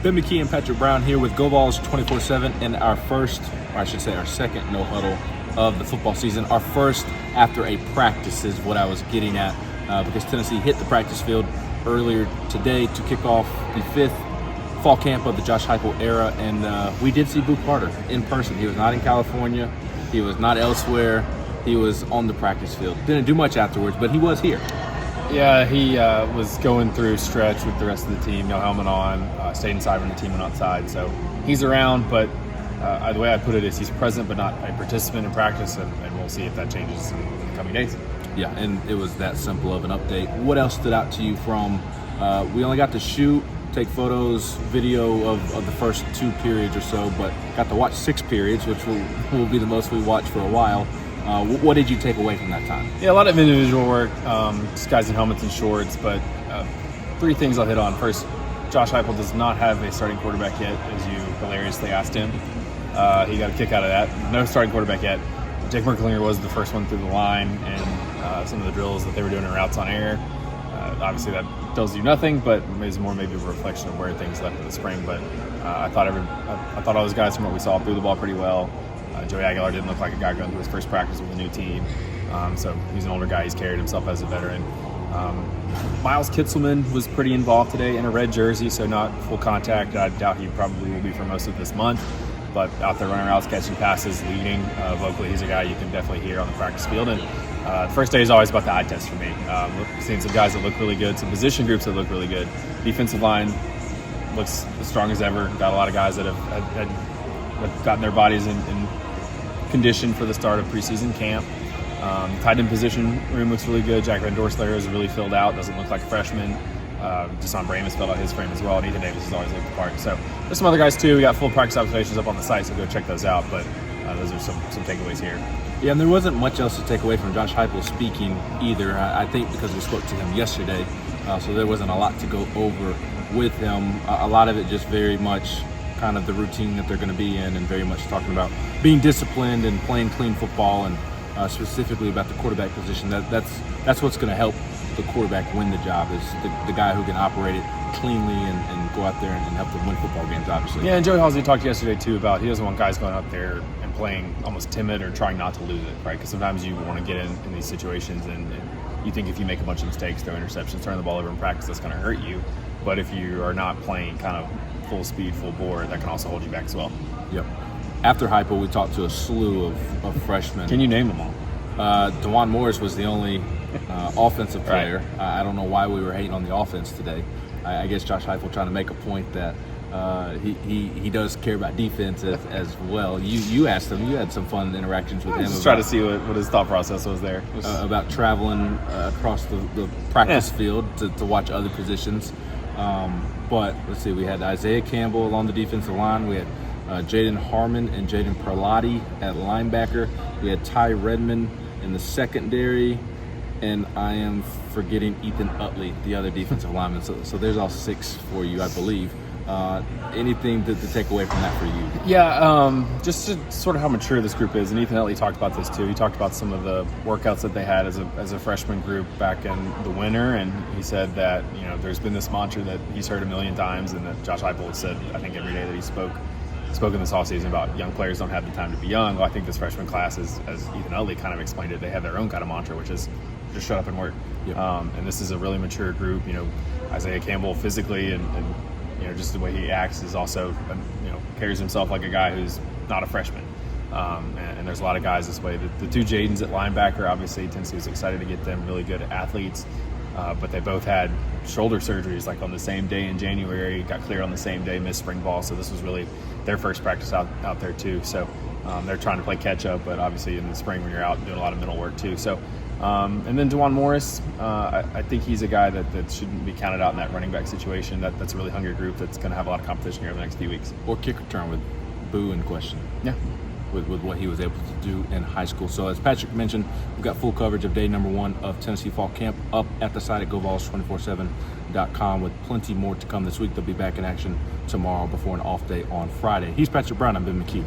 Ben McKee and Patrick Brown here with Go Vols 24/7 and our second no-huddle of the football season. Our first after a practice is what I was getting at because Tennessee hit the practice field earlier today to kick off the 5th fall camp of the Josh Heupel era, and we did see Boo Carter in person. He was not in California. He was not elsewhere. He was on the practice field. Didn't do much afterwards, but he was here. Yeah, he was going through stretch with the rest of the team, no helmet on, stayed inside when the team went outside. So he's around, but the way I put it is he's present but not a participant in practice, and we'll see if that changes in the coming days. Yeah, and it was that simple of an update. What else stood out to you from, we only got to shoot, take photos, video of the first 2 periods or so, but got to watch 6 periods, which will be the most we watch for a while. What did you take away from that time? Yeah, a lot of individual work, just guys in helmets and shorts, but 3 things I'll hit on. First, Josh Heupel does not have a starting quarterback yet, as you hilariously asked him. He got a kick out of that. No starting quarterback yet. Jake Merklinger was the first one through the line, and some of the drills that they were doing in routes on air. Obviously, that tells you nothing, but is more maybe a reflection of where things left in the spring. But I thought all those guys from what we saw threw the ball pretty well. Joey Aguilar didn't look like a guy going through his first practice with a new team. So he's an older guy. He's carried himself as a veteran. Miles Kitzelman was pretty involved today in a red jersey, so not full contact. I doubt he probably will be for most of this month. But out there running routes, catching passes, leading. Vocally, he's a guy you can definitely hear on the practice field. And the first day is always about the eye test for me. Seeing some guys that look really good, some position groups that look really good. Defensive line looks as strong as ever. Got a lot of guys that have gotten their bodies in condition for the start of preseason camp. Tight end position room looks really good. Jack Van Dorselaer is really filled out. Doesn't look like a freshman. Jason Brame has filled out his frame as well. And Ethan Davis has always looked the part. So there's some other guys too. We got full practice observations up on the site, so go check those out. But those are some takeaways here. Yeah, and there wasn't much else to take away from Josh Heupel speaking either. I think because we spoke to him yesterday, so there wasn't a lot to go over with him. A lot of it just very much kind of the routine that they're going to be in, and very much talking about being disciplined and playing clean football, and specifically about the quarterback position. That's what's going to help the quarterback win the job, is the guy who can operate it cleanly and go out there and help them win football games, obviously. Yeah, and Joey Halsey talked yesterday too about he doesn't want guys going out there and playing almost timid or trying not to lose it, right? Because sometimes you want to get in these situations and you think if you make a bunch of mistakes, throw interceptions, turn the ball over in practice, that's going to hurt you. But if you are not playing kind of full speed, full bore, that can also hold you back as well. Yep. After Heupel, we talked to a slew of freshmen. Can you name them all? DeJuan Morris was the only offensive player. Right. I don't know why we were hating on the offense today. I guess Josh Heupel trying to make a point that he does care about defense as well. You asked him. You had some fun interactions with him. Just try to see what his thought process was there. About traveling across the practice field to watch other positions. But let's see, we had Isaiah Campbell along the defensive line. We had Jaden Harmon and Jaden Perlotti at linebacker. We had Ty Redmond in the secondary. And I am forgetting Ethan Utley, the other defensive lineman. So there's all 6 for you, I believe. Anything to take away from that for you? Yeah, just to sort of how mature this group is. And Ethan Utley talked about this too. He talked about some of the workouts that they had as a freshman group back in the winter. And he said that, there's been this mantra that he's heard a million times, and that Josh Heupel said, I think, every day that he spoken this offseason about young players don't have the time to be young. Well, I think this freshman class, as Ethan Utley kind of explained it, they have their own kind of mantra, which is just shut up and work. Yep. And this is a really mature group. Isaiah Campbell physically and just the way he acts is also, carries himself like a guy who's not a freshman. And there's a lot of guys this way. The 2 Jadens at linebacker, obviously Tennessee was excited to get them, really good athletes. But they both had shoulder surgeries like on the same day in January, got cleared on the same day, missed spring ball. So this was really their first practice out there too. So they're trying to play catch up, but obviously in the spring when you're out doing a lot of mental work too. So and then DeJuan Morris, I think he's a guy that shouldn't be counted out in that running back situation. That's a really hungry group that's going to have a lot of competition here over the next few weeks. Or kick return with Boo in question. Yeah. With what he was able to do in high school. So as Patrick mentioned, we've got full coverage of day number 1 of Tennessee Fall Camp up at the site at GoVols247.com with plenty more to come this week. They'll be back in action tomorrow before an off day on Friday. He's Patrick Brown. I'm Ben McKee.